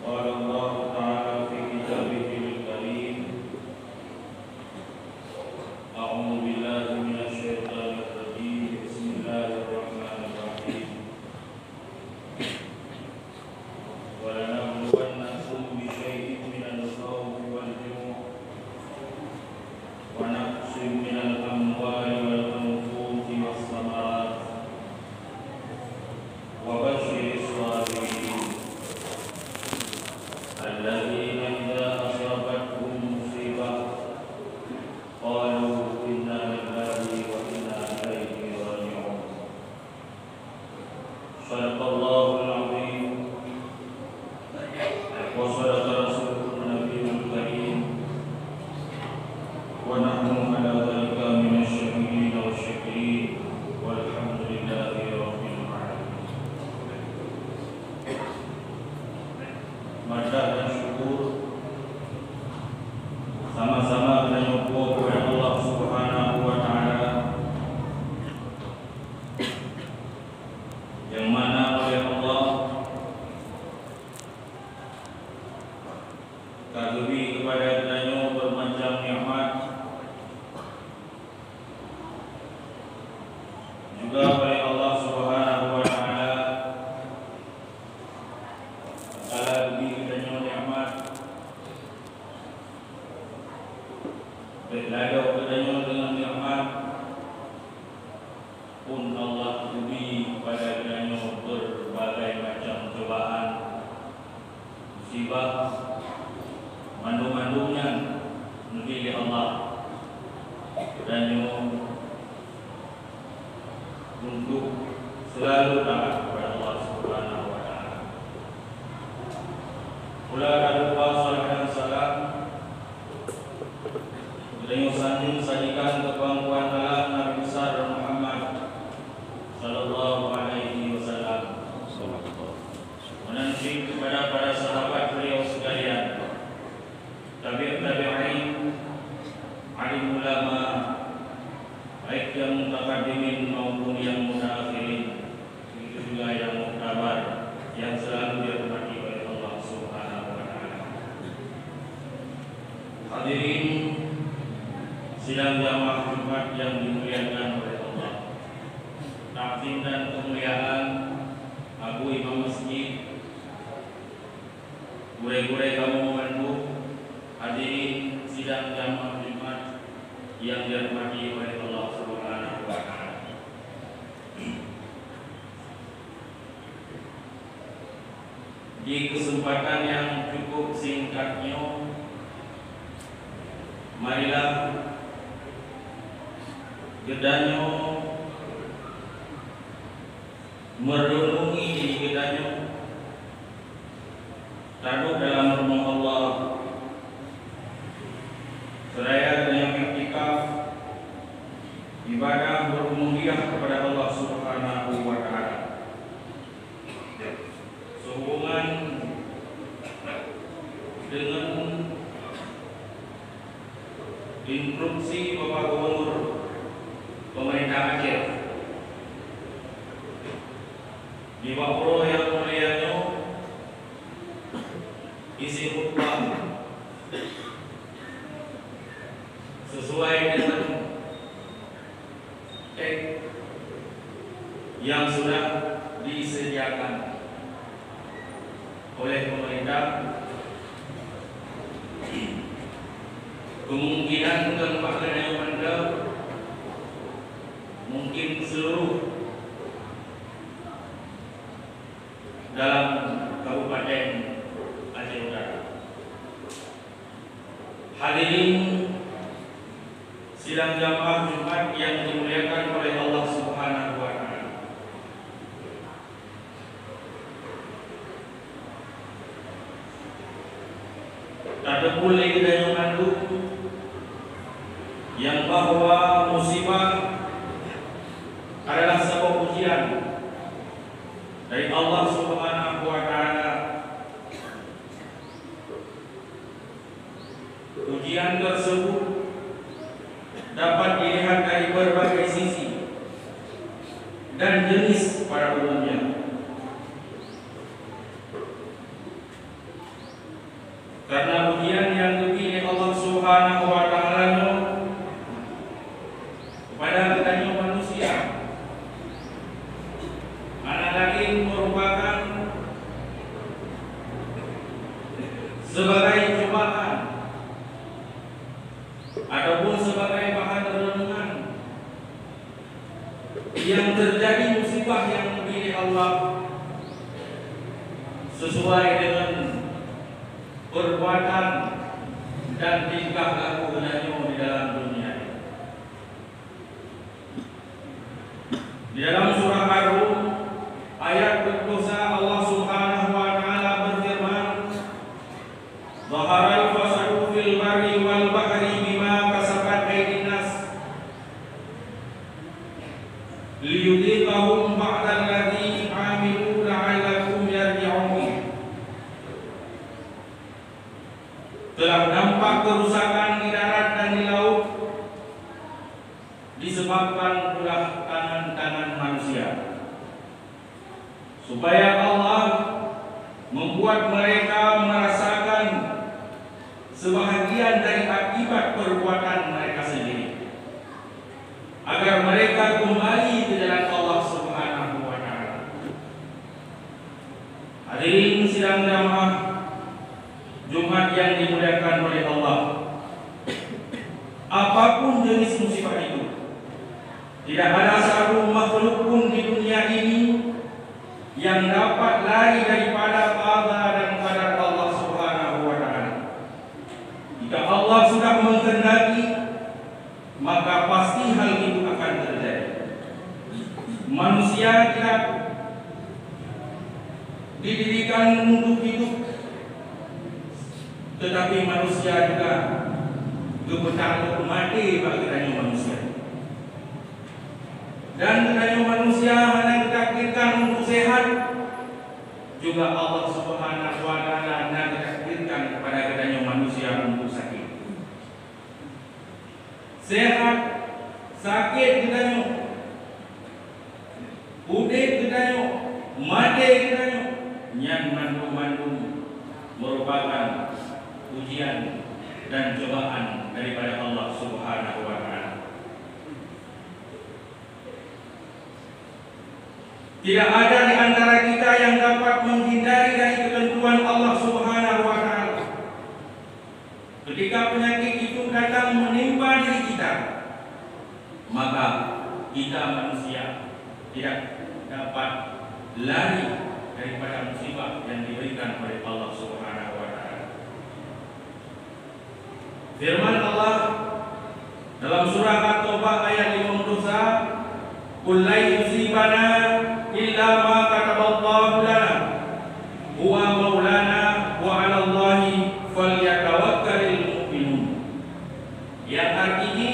قال الله تعالى في كتابه الكريم أعوذ بالله من الشيطان الرجيم بسم الله الرحمن الرحيم ولنبلونكم بشيء من الخوف والجوع ونقص من الأموال والأنفس والثمرات وبشر الصابرين الذين إذا أصابتهم مصيبة قالوا إنا لله وإنا إليه راجعون صدق الله العظيم وصدق رسوله النبي الكريم ونحن على ذلك من الشاهدين والشاكرين والحمد لله رب العالمين. Mada dan syukur sama-sama kita nyukur kepada Allah Subhanahu wa Ta'ala, yang mana oleh Allah kagumi kepada kita bermacam nikmat, juga oleh Allah Subhanahu wa Ta'ala bagi kita nikmat berladau kepadanya dengan nikmat pun Allah beri kepada kita berbagai macam cobaan, musibah, mandu-mandunya negeri Allah, dan untuk selalu taat kepada Allah Subhanahu wa Ta'ala. Mula dan lupa salat dan salam beliau sanjung sajikan kebanggaan Allah Nabi besar Muhammad sallallahu alaihi wasallam, menanti kepada para sahabat beliau sekalian, tabi'in, alim ulama, baik yang mutaqaddimin maupun yang mutaakhirin, itu juga yang muktabar, yang selalu dirahmati oleh Allah Subhanahu wa Ta'ala. Hadirin sidang jamaah Jumat yang dimuliakan oleh Allah, takdim dan kemuliaan Abu Imam Masjid, gure-gure kamu memandu, hadirin sidang jamaah Jumat yang dirahmati oleh Allah Subhanahu wa Ta'ala. Di kesempatan yang cukup singkatnya, marilah gedanya merenungi diri gedanya taruh dalam rumah Allah, seraya dengan iktikaf, ibadah berumumiah kepada Allah Subhanahu wa Ta'ala. Sehubungan dengan instruksi Bapak Gubernur Pemerintah Aceh di bawah yang mulianya, isi khutbah sesuai dengan teks yang sudah disediakan oleh pemerintah. Kemungkinan tempat yang anda mungkin seluruh dalam Kabupaten Aceh Utara. Hadirin sidang jamaah Jumat yang dimuliakan oleh Allah Subhanahu wa Ta'ala. Tak boleh kita mandu yang bahwa musibah adalah sebuah ujian dari Allah Subhanahu wa Ta'ala. Ujian tersebut dapat dilihat dari berbagai sisi dan jenis pada umumnya. Karena ujian yang dipilih Allah Subhanahu wa Ta'ala kepada kita manusia, anak lain merupakan sebagai cobaan ataupun sebagai bahan renungan yang terjadi musibah yang dipilih Allah sesuai dengan perbuatan dan tingkah laku di dalam dunia. Di dalam surah Ar-Rum ayat berdosa Allah Subhanahu wa Ta'ala berfirman, "Zaharal fasadu fil barri wal bahri bima kasabat aydin nas liyudhiqahum ba'dal ladzi 'amilu la'allakum yarji'un." Telah nampak kerusakan di darat dan di laut disebabkan ulah tangan-tangan manusia, supaya Allah membuat mereka merasakan sebahagian dari akibat perbuatan mereka sendiri, agar mereka kembali ke jalan Allah Subhanahu wa Ta'ala. Hadirin sidang jamaah Jumat yang dimuliakan oleh Allah, apapun jenis musibah itu, tidak ada satu makhluk pun di dunia ini yang dapat lari daripada qada dan qadar Allah Subhanahu wa Ta'ala. Jika Allah sudah menghendaki, maka pasti hal itu akan terjadi. Manusia tidak didirikan untuk hidup, tetapi manusia juga gebetar mati bagi manusia. Dan katanya manusia hanya ditakdirkan untuk sehat, juga Allah Subhanahu wa Ta'ala hanya ditakdirkan kepada katanya manusia untuk sakit. Sehat, sakit katanya, udik katanya, mati katanya, yang mandu-mandu merupakan ujian dan cobaan daripada Allah Subhanahu wa Ta'ala. Tidak ada di antara kita yang dapat menghindari dari ketentuan Allah Subhanahu wa Ta'ala. Ketika penyakit itu datang menimpa diri kita, maka kita manusia tidak dapat lari daripada musibah yang diberikan oleh Allah Subhanahu wa Ta'ala. Firman Allah dalam surah At-Taubah ayat 51, "Qul la yusibana illa ma kataballahu lana huwa maulana wa 'ala Allahi falyatawakkalul mu'minun." Yang artinya,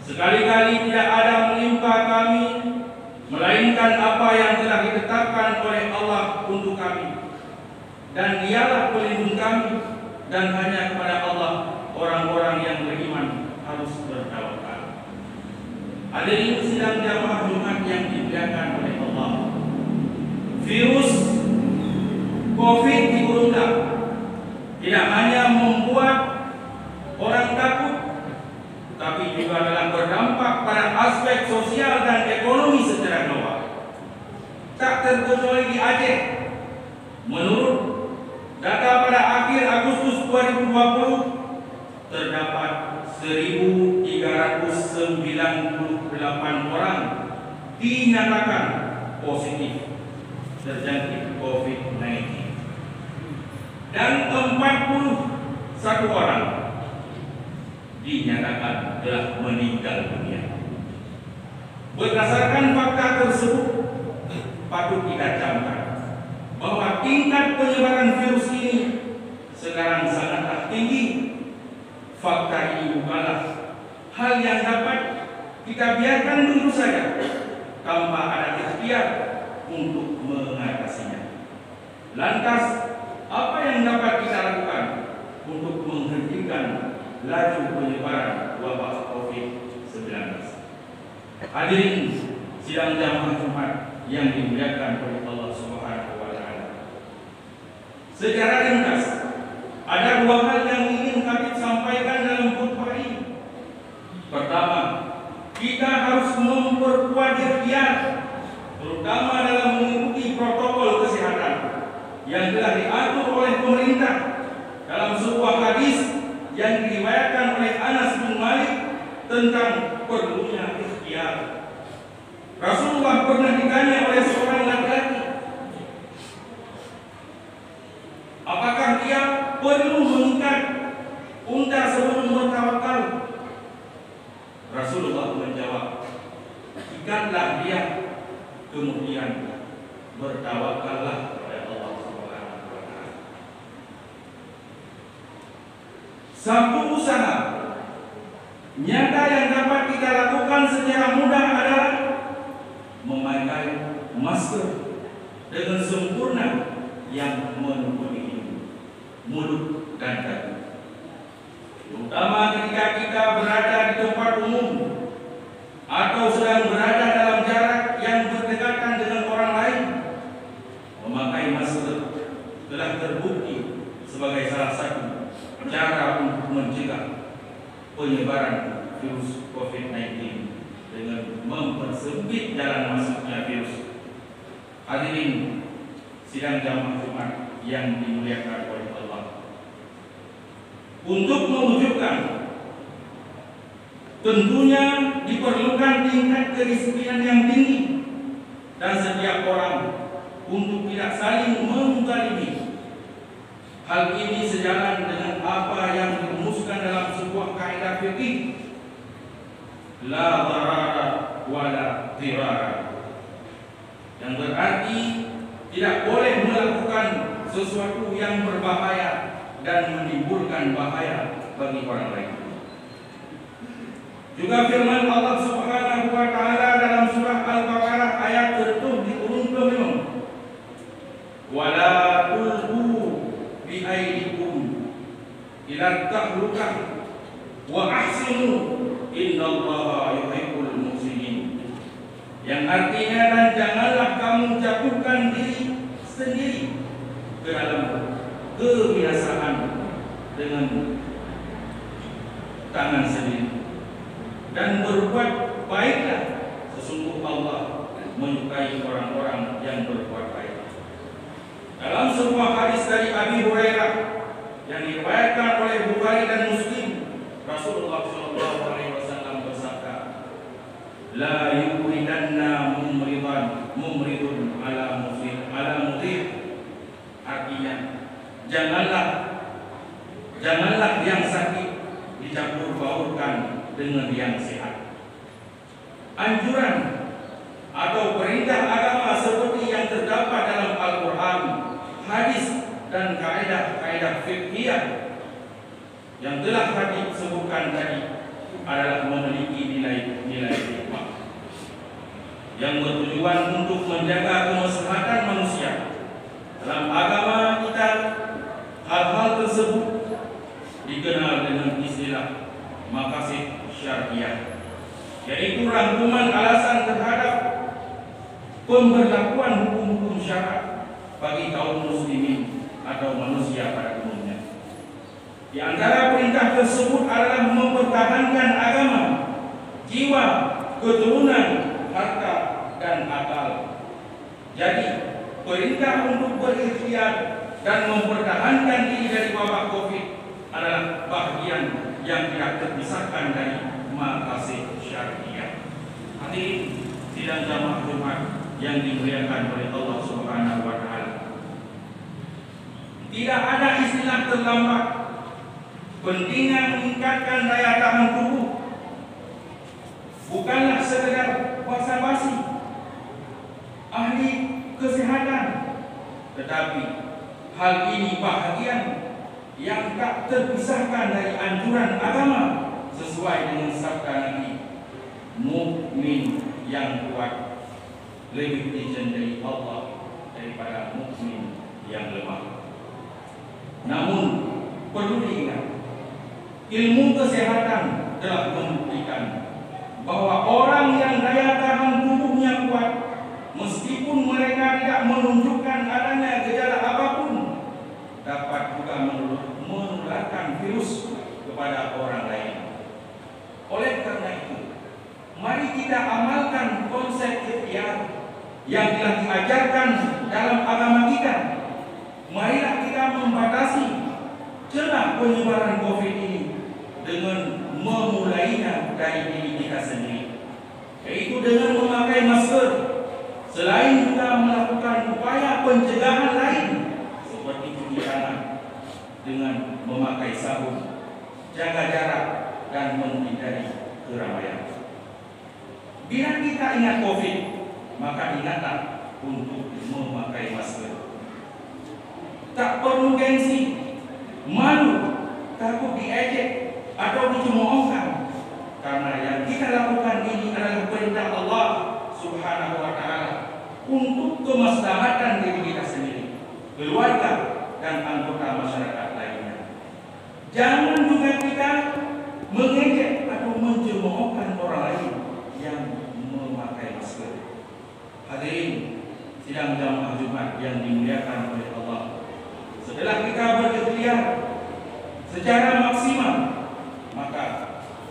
sekali-kali tidak ada menimpa kami melainkan apa yang telah ditetapkan oleh Allah untuk kami, dan Dialah pelindung kami, dan hanya kepada Allah orang-orang yang beriman harus bertawakal. Hadirin sidang jamaah Jumat yang dimuliakan oleh Allah, virus COVID di Burundi tidak hanya membuat orang takut, tapi juga telah berdampak pada aspek sosial dan ekonomi secara global. Tak terkecuali di Aceh. Menurut data pada akhir Agustus 2020, terdapat 1.398 orang dinyatakan positif terjangkit COVID-19 dan 41 orang dinyatakan telah meninggal dunia. Berdasarkan fakta tersebut, patut kita camkan bahwa tingkat penyebaran virus ini sekarang sangatlah tinggi. Fakta ini bukanlah hal yang dapat kita biarkan dulu saja tanpa ada ikhtiar untuk mengatasinya. Lantas, apa yang dapat kita lakukan untuk menghentikan laju penyebaran wabah COVID-19? Hadirin sidang jamaah Jumat yang dimuliakan oleh Allah Subhanahu wa Ta'ala, secara ringkas Ada dua hal yang ingin kami sampaikan dalam khutbah ini. Pertama, kita harus memperkuat ikhtiar, terutama dalam mengikuti protokol kesehatan yang telah diatur oleh pemerintah dalam sebuah hadis yang diriwayatkan oleh Anas bin Malik tentang perlunya ikhtiar. Rasulullah pernah ditanya oleh seorang laki-laki, apakah dia perlu mengikat unta sebelum bertawakal? Rasulullah menjawab, ikatlah dia, kemudian bertawakallah kepada Allah Subhanahu wa Ta'ala. Satu usaha nyata yang dapat kita lakukan secara mudah adalah memakai masker dengan sempurna yang menutupi mulut dan kaki, terutama ketika kita berada di tempat umum atau sedang berada dalam jarak yang berdekatan dengan orang lain. Memakai masker telah terbukti sebagai salah satu cara untuk mencegah penyebaran virus COVID-19 dengan mempersempit jalan masuknya virus. Hadirin sidang jamaah Jumat yang dimuliakan oleh Allah, untuk mewujudkan tentunya diperlukan tingkat kedisiplinan yang tinggi dan setiap orang untuk tidak saling menzalimi. Hal ini sejalan dengan apa yang dirumuskan dalam sebuah kaidah fikih, la darara wala dirara, yang berarti tidak boleh melakukan sesuatu yang berbahaya dan menimbulkan bahaya bagi orang lain. Juga firman Allah Subhanahu wa Ta'ala dalam surah Al-Baqarah ayat 75, wala tulqu bi aydikum ila tahlukah wa ahsinu innallaha yuhibbul muhsinin, yang artinya, dan janganlah kamu jatuhkan diri sendiri ke dalam kebinasaan dengan tangan sendiri, dan berbuat baiklah, sesungguhnya Allah menyukai orang-orang yang berbuat baik. Dalam sebuah hadis dari Abi Hurairah yang diriwayatkan oleh Bukhari dan Muslim, Rasulullah SAW bersabda, la yuridanna mumridun ala mudhir, artinya janganlah yang sakit dicampur baurkan dengan yang sehat. Anjuran atau perintah agama seperti yang terdapat dalam Al-Quran, hadis, dan kaidah-kaidah fiqhiyah yang telah tadi sebutkan tadi adalah memiliki nilai hikmah yang bertujuan untuk menjaga kemaslahatan manusia. Dalam agama kita, hal-hal tersebut dikenal dengan istilah maqasid syariah, yaitu rangkuman alasan terhadap pemberlakuan hukum-hukum syarak bagi kaum muslimin atau manusia pada umumnya. Di antara perintah tersebut adalah mempertahankan agama, jiwa, keturunan, harta, dan akal. Jadi, perintah untuk berikhtiar dan mempertahankan diri dari wabah COVID adalah bagian yang tidak terpisahkan dari maqasid syariah. Hadirin sidang jamaah Jumat yang dimuliakan oleh Allah Subhanahu wa Ta'ala, tidak ada istilah terlambat. Pentingnya meningkatkan daya tahan tubuh bukanlah sekedar basa-basi ahli kesehatan, tetapi hal ini bahagian yang tak terpisahkan dari anjuran agama sesuai dengan sabda Nabi, mukmin yang kuat lebih dicintai Allah daripada mukmin yang lemah. Namun perlu diingat, ilmu kesehatan telah membuktikan bahwa orang yang daya tahan tubuhnya kuat, meskipun mereka tidak menunjukkan adanya gejala apapun, dapat juga virus kepada orang lain. Oleh karena itu, mari kita amalkan konsep ikhtiar yang telah diajarkan dalam agama kita. Marilah kita membatasi celah penyebaran COVID ini dengan memulainya dari diri kita sendiri, yaitu dengan memakai masker. Selain juga melakukan upaya pencegahan lain seperti cuci tangan dengan memakai sabun, jaga jarak, dan menghindari keramaian. Bila kita ingat COVID, maka ingatlah untuk memakai masker. Tak perlu gengsi, malu, takut diejek atau dicemoohkan, karena yang kita lakukan ini adalah perintah Allah Subhanahu wa Ta'ala untuk kemaslahatan diri kita sendiri, keluarga, dan anggota masyarakat lainnya. Jangan juga kita mengejek atau mencemoohkan orang lain yang memakai masker. Hadirin sidang jamaah Jumat yang dimuliakan oleh Allah, setelah kita berikhtiar secara maksimal, maka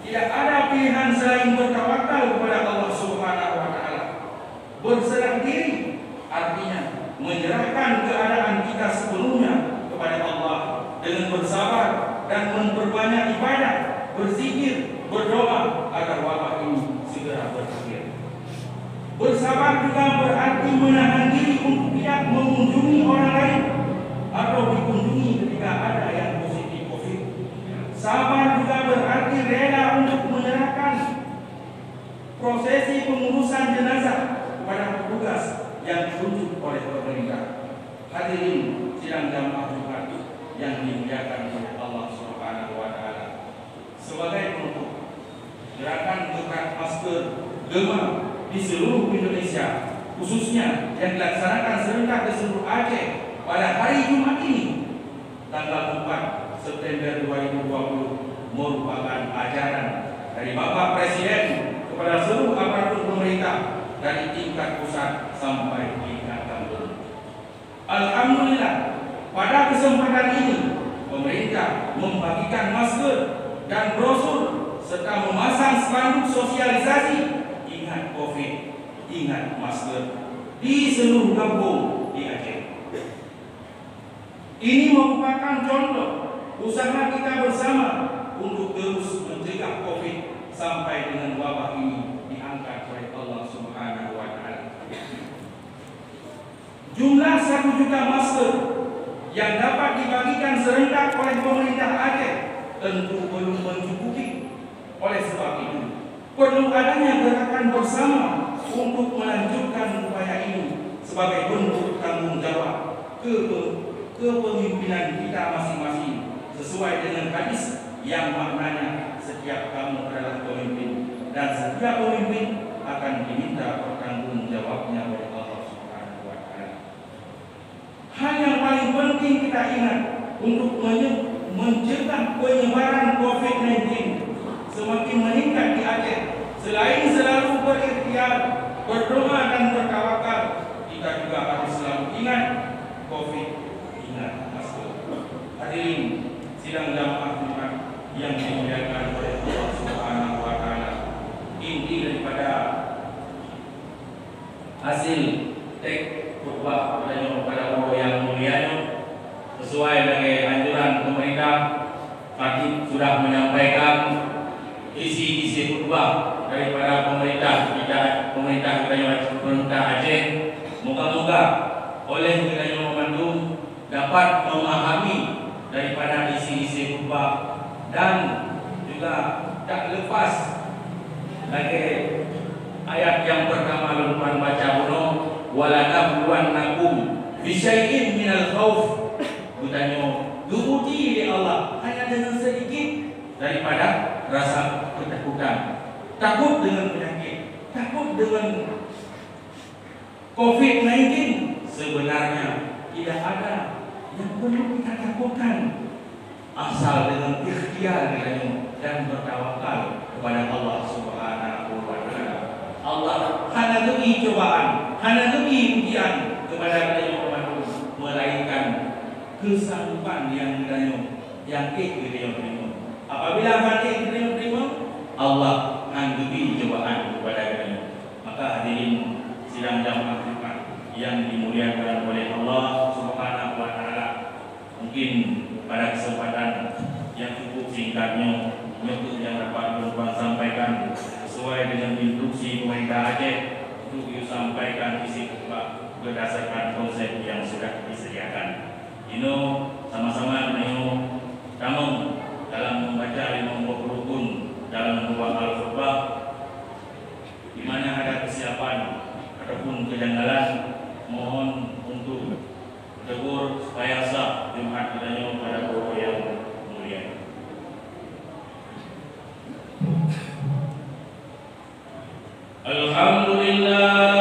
tidak ada pilihan selain bertawakal kepada Allah Subhanahu wa Ta'ala. Berserah diri artinya menyerahkan keadaan kita sepenuhnya kepada Allah dengan bersabar dan memperbanyak ibadah, berzikir, berdoa agar wabah ini segera berakhir. Bersabar juga berarti menahan diri untuk tidak mengunjungi orang lain atau dikunjungi ketika ada yang positif COVID. Sabar juga berarti rela untuk menyerahkan prosesi pengurusan jenazah kepada petugas yang ditunjuk oleh pemerintah. Hadirin sidang jamaah Jumat yang dimuliakan oleh Allah Subhanahu wa Ta'ala, sebagai penutup, gerakan gerak masker Gema di seluruh Indonesia, khususnya yang dilaksanakan serentak di seluruh Aceh pada hari Jumat ini, tanggal 4 September 2020, merupakan ajaran dari Bapak Presiden kepada seluruh aparatur pemerintah dari tingkat pusat sampai tingkat kampung. Alhamdulillah, pada kesempatan ini pemerintah membagikan masker dan brosur serta memasang spanduk sosialisasi ingat COVID, ingat masker di seluruh kampung di Aceh. Ini merupakan contoh usaha kita bersama untuk terus mencegah COVID sampai dengan wabah ini diangkat oleh Allah Subhanahu wa Ta'ala. Jumlah 1 juta masker yang dapat dibagikan serentak oleh pemerintah Aceh tentu belum mencukupi. Oleh sebab itu, perlu adanya gerakan bersama untuk melanjutkan upaya ini sebagai bentuk tanggung jawab kepemimpinan kita masing-masing, sesuai dengan hadis yang maknanya setiap kamu adalah pemimpin dan setiap pemimpin akan diminta pertanggungjawabnya oleh Allah Subhanahu wa Ta'ala. Hal yang paling penting kita ingat untuk mencegah penyebaran COVID-19 semakin meningkat di Aceh, selain selalu berikhtiar, berdoa dan bertawakal, kita juga harus selalu ingat COVID, ingat masker. Hadirin sidang jamaah Jumat yang dimuliakan oleh Allah Subhanahu wa Ta'ala, inti daripada hasil tek khutbah pada waktu yang mulianya, sesuai dengan anjuran pemerintah, Khatib sudah menyampaikan isi khutbah daripada pemerintah Aceh. Moga-moga oleh kita membantu dapat memahami daripada isi khutbah dan juga tak lepas lagi ayat yang pertama Luqman baca kuno, wala nabluwannakum bisyai'in minal khauf. Bukannya diuji oleh Allah hanya dengan sedikit daripada rasa ketakutan, takut dengan penyakit, takut dengan COVID-19. Sebenarnya tidak ada yang perlu kita takutkan, asal dengan ikhtiar dan bertawakal kepada Allah Subhanahu wa Ta'ala. Allah hanya demi cobaan, hanya demi ujian kepada kita, melainkan kesanggupan yang yang diterima. Apabila hati diterima, Allah anggupi cobaan kepada kita. Maka hadirin sidang jamaah Jumat yang dimuliakan oleh Allah Subhanahu wa taala, mungkin pada kesempatan yang cukup singkatnya yang dapat Bapak sampaikan sesuai dengan instruksi pemerintah Aceh untuk disampaikan isi khutbah berdasarkan konsep yang sudah disediakan. Ino sama-sama menengok kamu dalam membaca 50 rukun dalam dua al-khutbah, di mana ada kesiapan ataupun kejanggalan, mohon untuk tegur supaya sah Jumat kedanya pada pokok yang mulia. Alhamdulillah.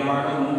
يعلم